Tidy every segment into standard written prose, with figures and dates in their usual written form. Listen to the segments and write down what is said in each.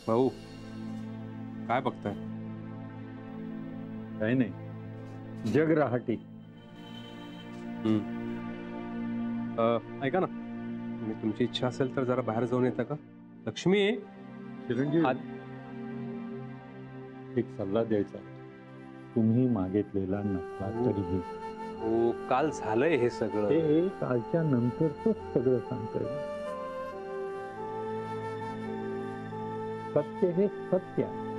भाऊ काय बघताय? काही नाही, जग रहाटी. ऐका ना, म्हणजे तुमची इच्छा असेल तर जरा बाहेर जाऊन येता का? लक्ष्मी चिरंजीव, एक सल्ला द्यायचा. तुम्ही मागितलेला नसला तरीही हो, काल झालंय हे सगळं. ते कालच्या नंतरच सगळं सांगतोय. सत्य हे सत्य आहे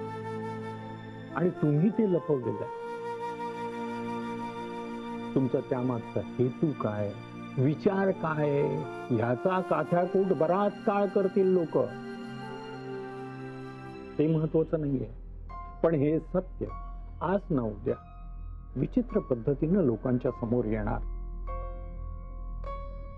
आणि तुम्ही ते लपवलेलं आहे. तुमचा त्यामागचा हेतू काय, विचार काय, ह्याचा काथ्याकूट बराच काळ करतील लोक. ते महत्वाचं नाहीये, पण हे सत्य आज ना उद्या विचित्र पद्धतीनं लोकांच्या समोर येणार.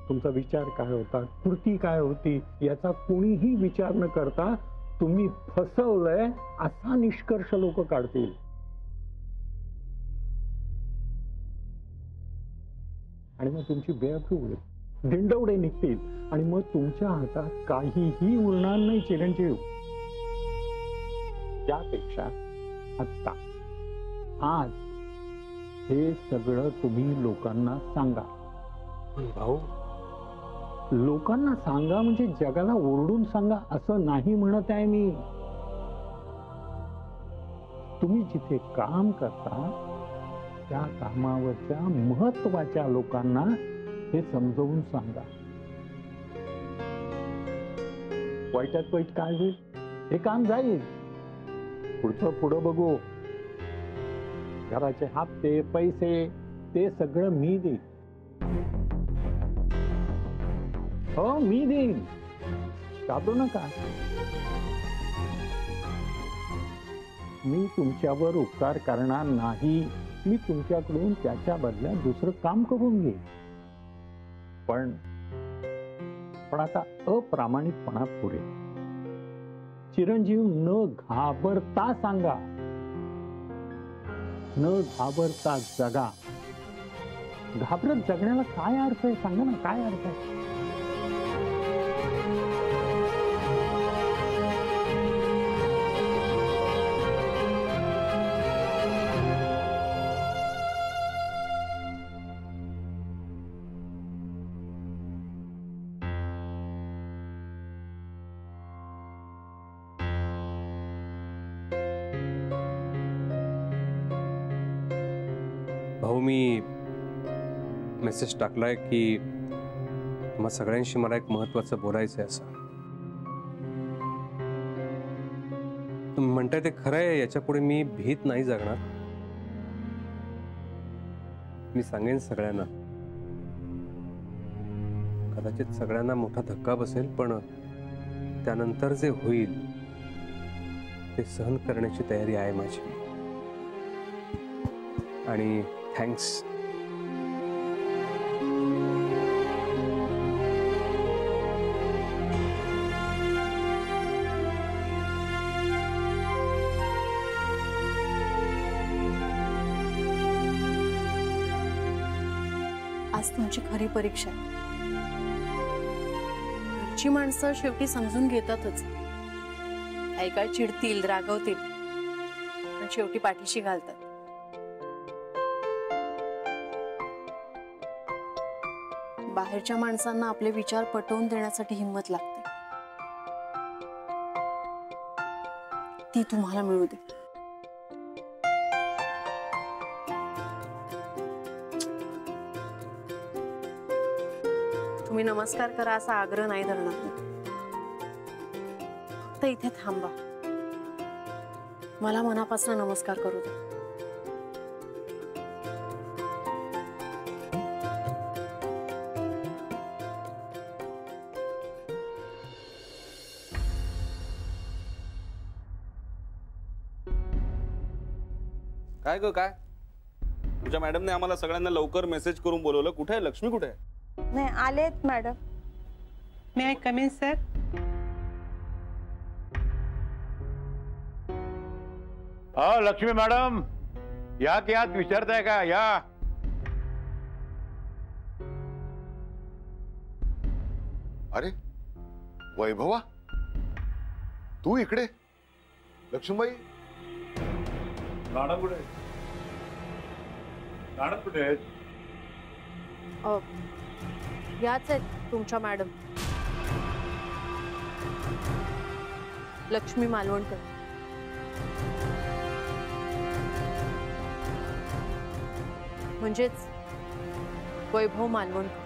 तुमचा विचार काय होता, कृती काय होती, याचा कोणीही विचार न करता तुम्ही फसवलंय असा निष्कर्ष लोक काढतील. आणि मग तुमची बेअब्रू होईल, धिंडवडे निघतील आणि मग तुमच्या हातात काहीही उरणार नाही. चिरंजीव, त्यापेक्षा आता आज हे सगळं तुम्ही लोकांना सांगा. भाऊ, लोकांना सांगा म्हणजे जगाला ओरडून सांगा असं नाही म्हणत आहे मी. तुम्ही जिथे काम करता त्या कामावरच्या महत्वाच्या लोकांना हे समजावून सांगा. वाईटात वाईट काय होईल, हे काम जाईल, पुढचं पुढं बघू. घराचे हप्ते पैसे ते सगळं मी देईन. हो, मी देईन, घाबरू नका. मी तुमच्यावर उपकार करणार नाही. मी तुमच्याकडून त्याच्या बदल्यात दुसरं काम करून घेईन. पण आता अप्रामाणिकपणा पुढे. चिरंजीव, न घाबरता सांगा, न घाबरता जगा. घाबरत जगण्याला काय अर्थ आहे सांगा ना, काय अर्थ आहे? भाऊ, मी मेसेज टाकलाय की तुम्हा सगळ्यांशी मला एक महत्वाचं बोलायचं आहे. असं तुम्ही म्हणताय ते खरं आहे, याच्या पुढे मी भीत नाही जगणार. मी सांगेन सगळ्यांना. कदाचित सगळ्यांना मोठा धक्का बसेल, पण त्यानंतर जे होईल ते सहन करण्याची तयारी आहे माझी. आणि थँक्स. आज तुमची खरी परीक्षा आहे. घरची माणसं शेवटी समजून घेतातच. काही काळ चिडतील, रागवतील, पण शेवटी पाठीशी घालतात. बाहेरच्या माणसांना आपले विचार पटवून देण्यासाठी हिंमत लागते. ती तुम्हाला मिळू दे. तुम्ही नमस्कार करा असा आग्रह नाही धरणार. फक्त इथे थांबा, मला मनापासून नमस्कार करू दे. काय ग, काय तुझ्या मॅडमने आम्हाला सगळ्यांना लवकर मेसेज करून बोलवलं. कुठे आहे लक्ष्मी? कुठे आहे? नाही, आलेत madam. May I come in sir? Lakshmi madam, या की आत विचारताय का? या. अरे वैभवा, तू इकडे? लक्ष्मीबाई मॅडम कुठे मॅडम कुठे आहेत? याच आहेत तुमच्या मॅडम, लक्ष्मी मालवणकर. म्हणजेच वैभव मालवणकर.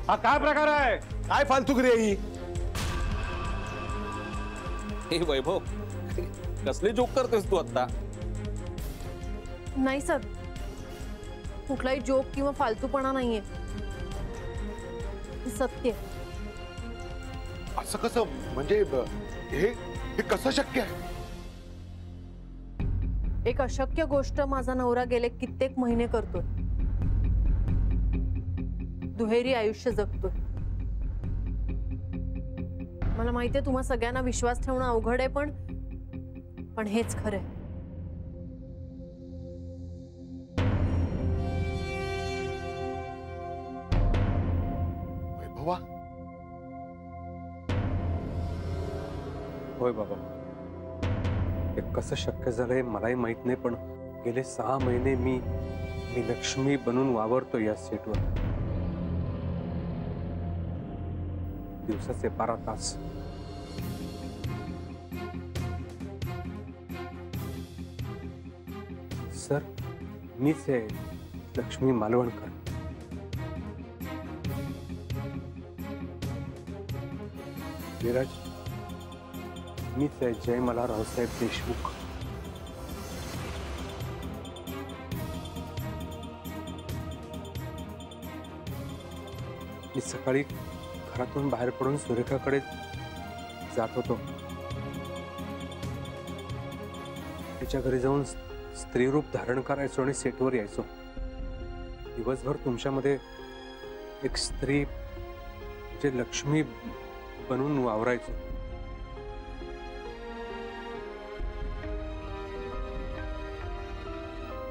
हा काय प्रकार आहे? काय फालतूगिरी आहे ही? हे वैभव, कसली जोक करतोस तू आता? नाही सर, कुठलाही जोक किंवा फालतूपणा नाहीये, हे सत्य आहे. असं कसं? म्हणजे हे कसं शक्य आहे? एक अशक्य गोष्ट माझा नवरा गेले कित्येक महिने करतोय. दुहेरी आयुष्य जगतोय. मला माहितीये तुम्हा सगळ्यांना विश्वास ठेवणं अवघड आहे, पण हेच खरंय. वैभवा, होय बाबा, हे कसं शक्य झालंय मलाही माहित नाही, पण गेले 6 महिने मी लक्ष्मी बनून वावरतो या सेटवर. दिवसाचे 12 तास. सर, मीच आहे लक्ष्मी मालवणकर. विराज, मीच आहे जयमला रावसाहेब देशमुख. मी सकाळी घरातून बाहेर पडून सुरेखाकडे जात होतो. तिच्या घरी जाऊन स्त्रीरूप धारण करायचो आणि सेटवर यायचो. दिवसभर तुमच्यामध्ये एक स्त्री जे लक्ष्मी बनून वावरायचो.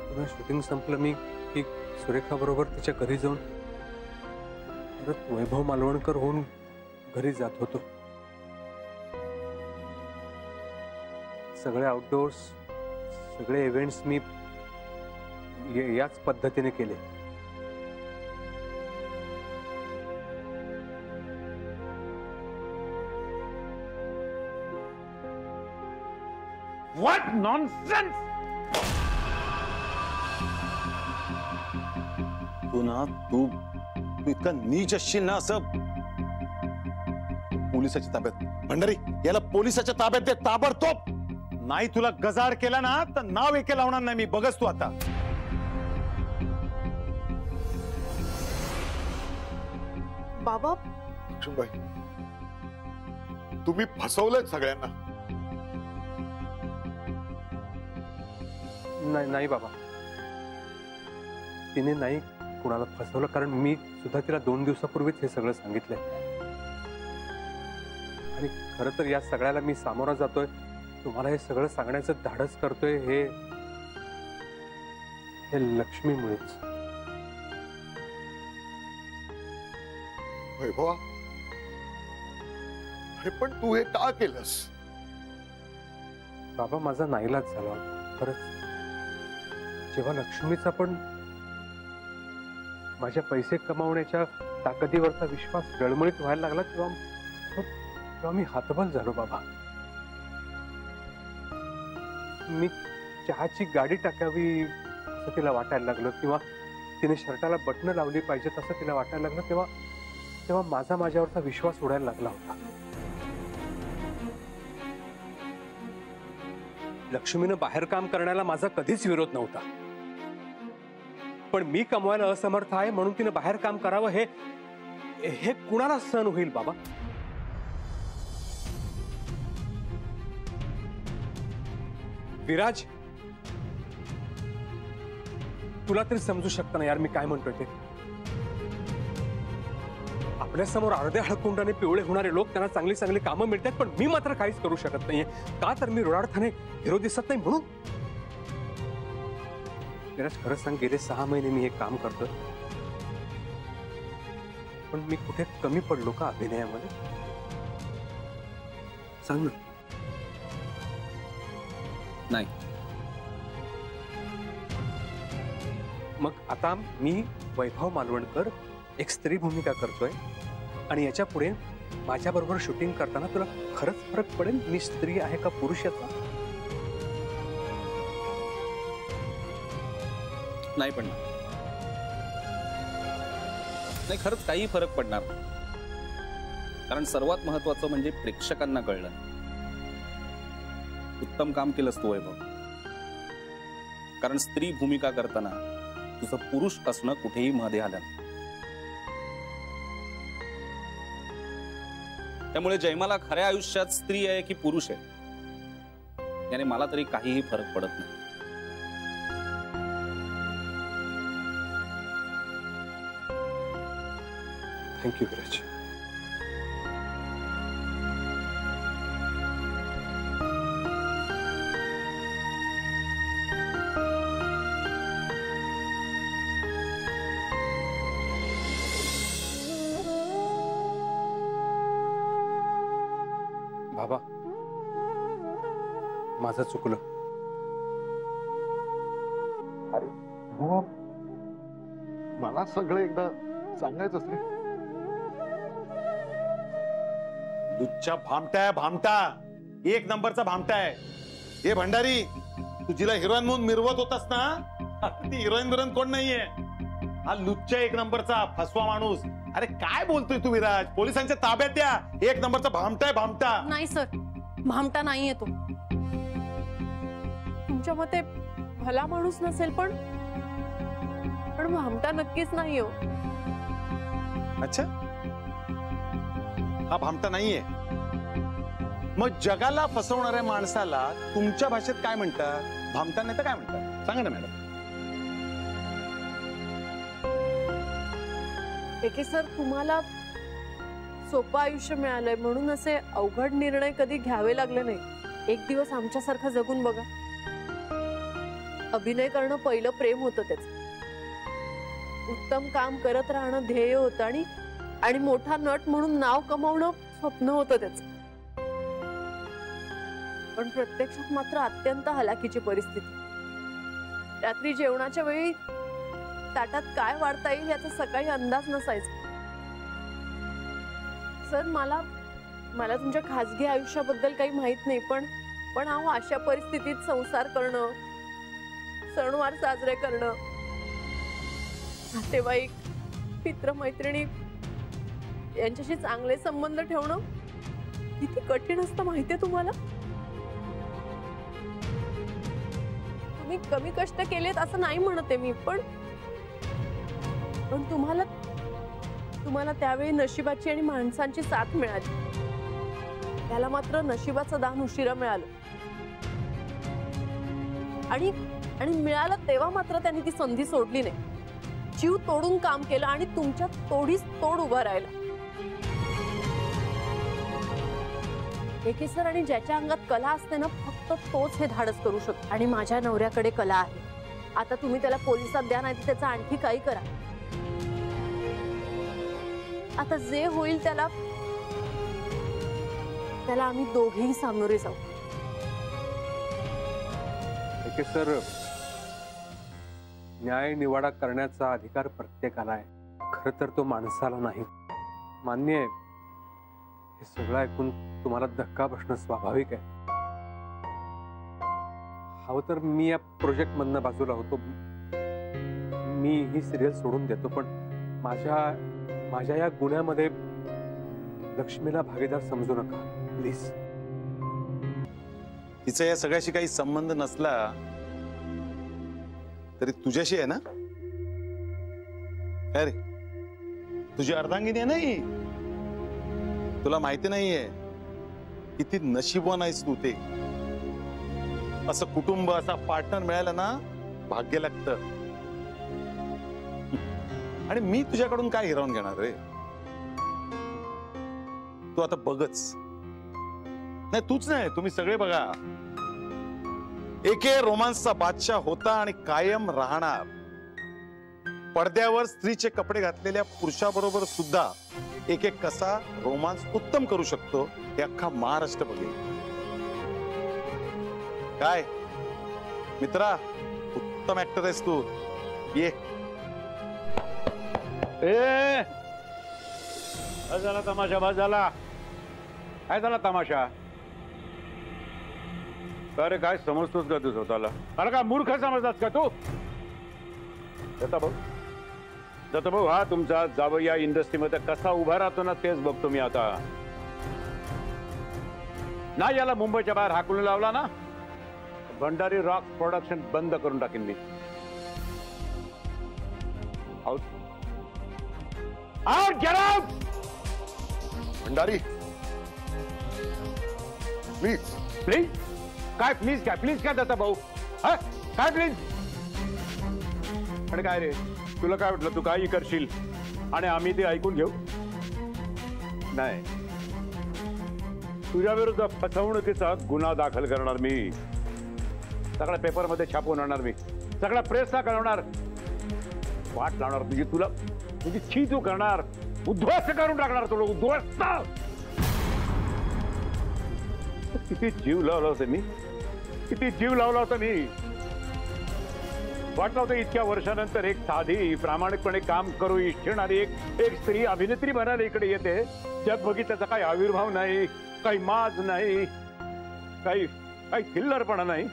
पुन्हा शूटिंग संपलं मी की सुरेखा बरोबर तिच्या घरी जाऊन परत वैभव मालवणकर होऊन घरी जात होतो. सगळे आउटडोर्स, सगळे इव्हेंट्स मी याच पद्धतीने केले. What nonsense! तू इतका नीच असशील ना, असं पोलिसाच्या ताब्यात. भंडारी, याला पोलिसाच्या ताब्यात दे ताबडतोब. नाही तुला गजाड केला ना तर नाव एके लावणार नाही मी. बघच तू आता. बाबा, लक्ष्मीबाई, तुम्ही फसवलंय सगळ्यांना. नाही बाबा, तिने नाही कुणाला फसवलं, कारण मी सुद्धा तिला 2 दिवसापूर्वीच हे सगळं सांगितलंय. आणि खरं तर या सगळ्याला मी सामोरा जातोय, तुम्हाला हे सगळं सांगण्याचं धाडस करतोय हे लक्ष्मीमुळेच. वैभवा, अरे पण तू हे का केलंस? बाबा, माझा नाईलाज झाला खरंच. जेव्हा लक्ष्मीचा पण माझ्या पैसे कमावण्याच्या ताकदीवरचा विश्वास डळमळीत व्हायला लागला, तेव्हा मी हतबल झालो बाबा. मी चहाची गाडी टाकावी असं तिला वाटायला लागलं, किंवा तिने शर्टाला बटणं लावली पाहिजेत असं तिला वाटायला लागलं, तेव्हा माझ्यावरचा विश्वास उडायला लागला होता. लक्ष्मीनं बाहेर काम करण्याला माझा कधीच विरोध नव्हता, पण मी कमवायला असमर्थ आहे म्हणून तिने बाहेर काम करावं हे कुणाला सहन होईल बाबा? विराज, तुला तरी समजू शकतं ना यार मी काय म्हणतोय ते. आपल्यासमोर अर्ध्या हळकुंडाने पिवळे होणारे लोक, त्यांना चांगली चांगली कामं मिळतात, पण मी मात्र काहीच करू शकत नाहीये. का तर मी रोडार्थाने हिरो दिसत नाही म्हणून. विराज, खरं सांग, गेले 6 महिने मी हे काम करतो, पण मी कुठे कमी पडलो का अभिनयामध्ये? सांग ना. नाही. मग आता मी वैभव मालवणकर एक स्त्री भूमिका करतोय, आणि याच्या पुढे माझ्या बरोबर शूटिंग करताना तुला खरंच फरक पडेल मी स्त्री आहे का पुरुष याचा? नाही पण नाही, खरंच काही फरक पडणार नाही. कारण सर्वात महत्वाचं म्हणजे प्रेक्षकांना कळलं. उत्तम काम केलंस तू वैभव. कारण स्त्री भूमिका करताना तुझं पुरुष असणं कुठेही मध्ये आलं नाही. त्यामुळे जयमाला खऱ्या आयुष्यात स्त्री आहे की पुरुष आहे याने मला तरी काहीही फरक पडत नाही. थँक्यू विराज. बाबा, माझं चुकलं. अरे हो, मला सगळं एकदा सांगायचंच रे. दुधच्या भामटा भामटा, एक नंबरचा भामटा आहे. हे भंडारी, तू जिला हिरोईन म्हणून मिरवत होतास ना, ती हिरोईन बिरोईन कोण नाहीये. हा लुच्चा एक नंबरचा फसवा माणूस. अरे काय बोलतोय तू विराज? पोलिसांच्या ताब्यात द्या. एक नंबरचा भामटा आहे, भामटा. नाही सर, भामटा नाहीये तो. तुमच्या मते भला माणूस नसेल, पण भामटा नक्कीच नाही हो. अच्छा, हा भामटा नाहीये. मग जगाला फसवणाऱ्या माणसाला तुमच्या भाषेत काय म्हणतात? भामटा नाही तर काय म्हणतात? सांगा ना मॅडम. एके सर, तुम्हाला सोपं आयुष्य मिळालंय म्हणून असे अवघड निर्णय कधी घ्यावे लागले नाही. एक दिवस आमच्यासारखं जगून बघा. अभिनय करणं पहिलं प्रेम होतं त्याचं. उत्तम काम करत राहणं ध्येय होतं, आणि मोठा नट म्हणून नाव कमावणं स्वप्न होतं त्याचं. पण प्रत्यक्षात मात्र अत्यंत हलाखीची परिस्थिती. रात्री जेवणाच्या वेळी ताटात काय वाढता येईल याचा सकाळी अंदाज नसायचा. सर, मला तुमच्या खासगी आयुष्याबद्दल काही माहित नाही, पण अहो, अशा परिस्थितीत संसार करणं, सणवार साजरे करणं, नातेवाईक, मित्रमैत्रिणी यांच्याशी चांगले संबंध ठेवणं किती कठीण असतं माहितीये तुम्हाला? तुम्ही कमी कष्ट केलेत असं नाही म्हणते मी, पण तुम्हाला त्यावेळी नशिबाची आणि माणसांची साथ मिळाली. त्याला मात्र नशिबाचं दान उशिरा मिळालं, आणि मिळालं तेव्हा मात्र त्यांनी ती संधी सोडली नाही. जीव तोडून काम केलं आणि तुमच्या तोडीस तोड उभा राहिला. एके सर, आणि ज्याच्या अंगात कला असते ना, फक्त तोच हे धाडस करू शकतो. आणि माझ्या नवऱ्याकडे कला आहे. आता तुम्ही त्याला पोलिसात द्या, नाही तर त्याचं आणखी काही करा. आता जे होईल त्याला आम्ही दोघेही सामोरे जाऊ. एके सर, न्याय निवाडा करण्याचा अधिकार प्रत्येकाला आहे. खरं तर तो माणसाला नाही. मान्य आहे, हे सगळं ऐकून तुम्हाला धक्का बसणं स्वाभाविक आहे. हवं तर मी या प्रोजेक्ट मधनं बाजूला होतो. मी ही सिरियल सोडून देतो, पण माझ्या या गुन्ह्यामध्ये लक्ष्मीला भागीदार समजू नका प्लीज. तिचा या सगळ्याशी काही संबंध नसला तरी तुझ्याशी आहे ना? अरे, तुझी अर्धांगिनी आहे नाही? तुला माहिती नाहीये किती नशीबवान आहेस तू. ते असं कुटुंब, असा पार्टनर मिळाला ना, भाग्य लागतं. आणि मी तुझ्याकडून काय हिरावून घेणार रे? तू आता बघच. नाही तूच नाही, तुम्ही सगळे बघा. एके रोमांसचा बादशाह होता आणि कायम राहणार. पडद्यावर स्त्रीचे कपडे घातलेल्या पुरुषाबरोबर सुद्धा एक कसा रोमांस उत्तम करू शकतो हे अख्खा महाराष्ट्र बघेल. काय मित्रा, उत्तम ऍक्टर आहेस तू. ये. झाला तमाशा, बस झाला. काय झाला तमाशा? अरे काय समजतोस का तू स्वतःला? अरे काय मूर्ख समजलास का तू? दत्ता भाऊ हा तुमचा जावई या इंडस्ट्रीमध्ये कसा उभा राहतो ना तेच बघतो मी आता. नाही याला मुंबईच्या बाहेर हाकलून लावला ना, भंडारी रॉक प्रोडक्शन बंद करून टाकेन मी. Out out, get out. Bhandari please. Please काय? प्लीज काय? प्लीज काय दत्ता भाऊ? काय प्लीज? आणि काय रे, तुला काय वाटलं तू काही करशील आणि आम्ही ते ऐकून घेऊ? नाही, तुझ्या विरुद्ध फसवणुकीचा गुन्हा दाखल करणार मी. सगळ्या पेपरमध्ये छापून आणणार मी, सगळ्या प्रेसला कळवणार, वाट लावणार तुझी. तुला तुझी छी तू करणार, उद्ध्वस्त करून टाकणार तुला, उद्ध्वस्त. किती जीव लावला होता मी, किती जीव लावला होता मी. वाटलं होतं इतक्या वर्षानंतर एक साधी प्रामाणिकपणे काम करू इच्छिणारी एक स्त्री अभिनेत्री बनायला इकडे येते. जग बघितल्याचा काही आविर्भाव नाही, काही माज नाही, काही थिल्लरपणा नाही.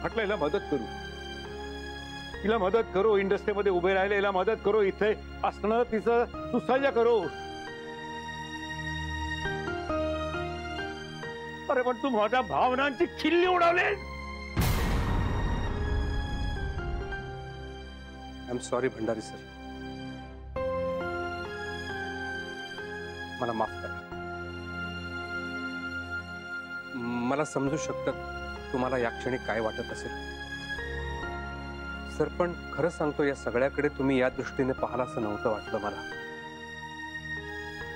म्हटलं हिला मदत करू, तिला मदत करू, इंडस्ट्रीमध्ये उभे राहिले हिला मदत करू, इथे असणं तिचं सुसह्य करू. अरे पण तू माझ्या भावनांची खिल्ली उडवली. I am sorry Bhandari sir, मला माफ करा. मला समजू शकतं तुम्हाला या क्षणी काय वाटत असेल सर, पण खरं सांगतो या सगळ्याकडे तुम्ही या दृष्टीने पाहाल असं नव्हतं वाटलं मला.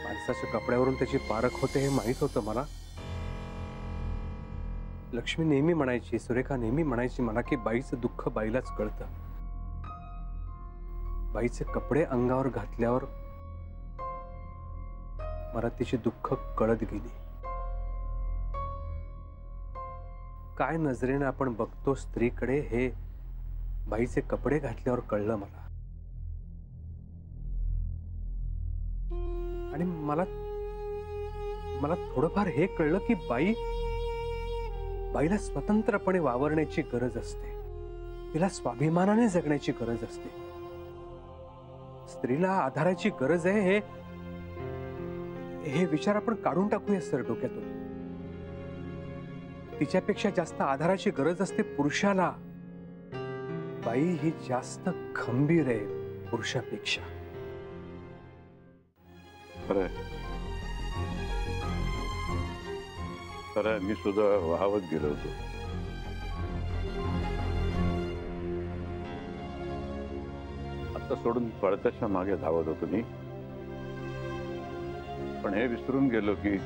माणसाच्या कपड्यावरून त्याची पारख होते हे माहित होतं मला. लक्ष्मी नेहमी म्हणायची, सुरेखा नेहमी म्हणायची मला की बाईचं दुःख बाईलाच कळतं. बाईचे कपडे अंगावर घातल्यावर मला तिची दुःख कळत गेली. काय नजरेने आपण बघतो स्त्रीकडे हे बाईचे कपडे घातल्यावर कळलं मला. आणि मला थोडंफार हे कळलं की बाईला स्वतंत्रपणे वावरण्याची गरज असते, तिला स्वाभिमानाने जगण्याची गरज असते, स्त्रीला आधाराची गरज आहे. हे विचार आपण काढून टाकूया सर डोक्यातून. तिच्यापेक्षा जास्त आधाराची गरज असते पुरुषाला. बाई ही जास्त खंबीर आहे पुरुषापेक्षा. खरं मी सुद्धा वाहवत गेलो होतो. आता सोडून पळताच्या मागे धावत होतो मी, पण हे विसरून गेलो की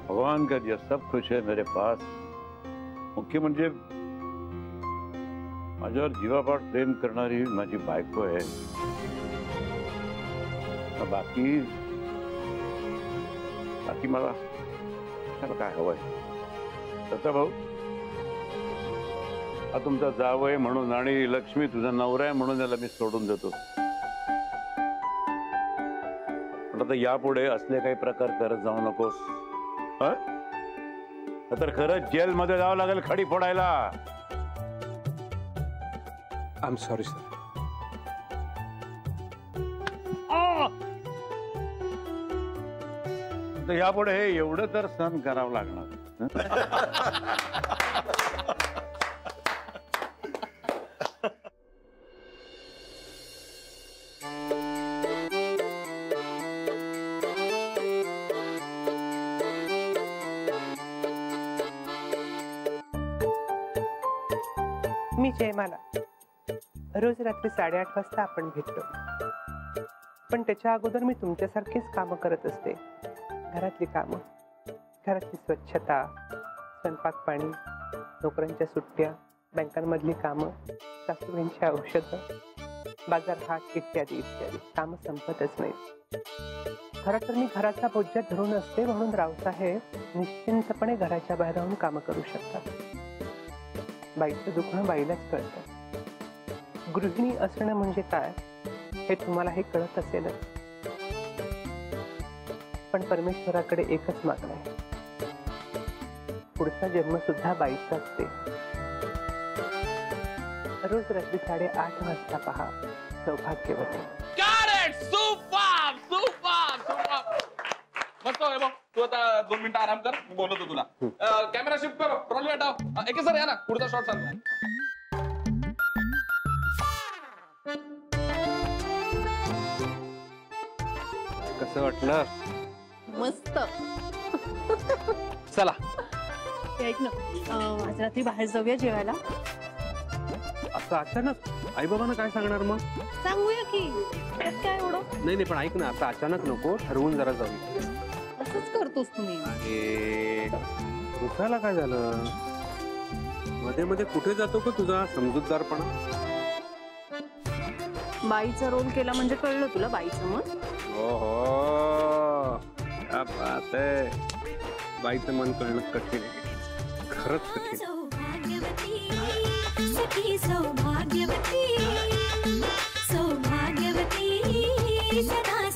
भगवान का दिया सब खुश है मेरे पास. मुख्य म्हणजे माझ्यावर जीवापाड प्रेम करणारी माझी बायको आहे. बाकी मला काय हवंय? दत्ता भाऊ हा तुमचा जावई म्हणून आणि लक्ष्मी तुझा नवरा आहे म्हणून याला मी सोडून देतो. पण आता यापुढे असले काही प्रकार करत जाऊ नकोस. तर खरंच जेलमध्ये जावं लागेल खडी फोडायला. I am sorry sir. तर यापुढे हे एवढं तर सहन करावं लागणार. मी जयमाला. रोज रात्री 8:30 वाजता आपण भेटतो. पण त्याच्या अगोदर मी तुमच्यासारखीच कामं करत असते. घरातली कामं, घरातली स्वच्छता, स्वयंपाक पाणी, नोकऱ्यांच्या सुट्ट्या, बँकांमधली कामं, सासूबाईंची औषधं, बाजारहाट इत्यादी इत्यादी कामं संपतच नाहीत. खरं तर मी घराचा बोजा धरून असते म्हणून रावसाहेब निश्चिंतपणे घराच्या बाहेर राहून कामं करू शकतात. बाईचं दुखणं बाईलाच कळतं. गृहिणी असणं म्हणजे काय हे तुम्हालाही कळत असेलच. पण परमेश्वराकडे एकच मागणं आहे, पुढचा जन्म सुद्धा बाईचा असते. रोज रात्री 8:30 वाजता पहा सौभाग्यवती. मस्त आहे बघ. तू आता 2 मिनिटं आराम कर, मी बोलवतो तुला. कॅमेरा शिफ्ट कर, ट्रॉली हटाव. एके सर या ना, पुढचा शॉट सांग. कसं वाटलं? मस्त. चला. ऐक ना, आज रात्री बाहेर जाऊया जेवायला. असं अचानक आई बाबांना काय सांगणार मग? सांगूया की, त्यात काय एवढं. नाही पण ऐक ना, असं अचानक नको, ठरवून जरा जाऊया. असंच करतोस तुम्ही. अरे दुखायला काय झालं? मध्ये मध्ये कुठे जातो का तुझा समजूतदारपणा? बाईचा रोल केला म्हणजे कळलं तुला बाईचं मन? हो, क्या बात आहे. बाईचं मन कळणं कठीण आहे, खरंच कठीण. सखी सौभाग्यवती सौभाग्यवती सदा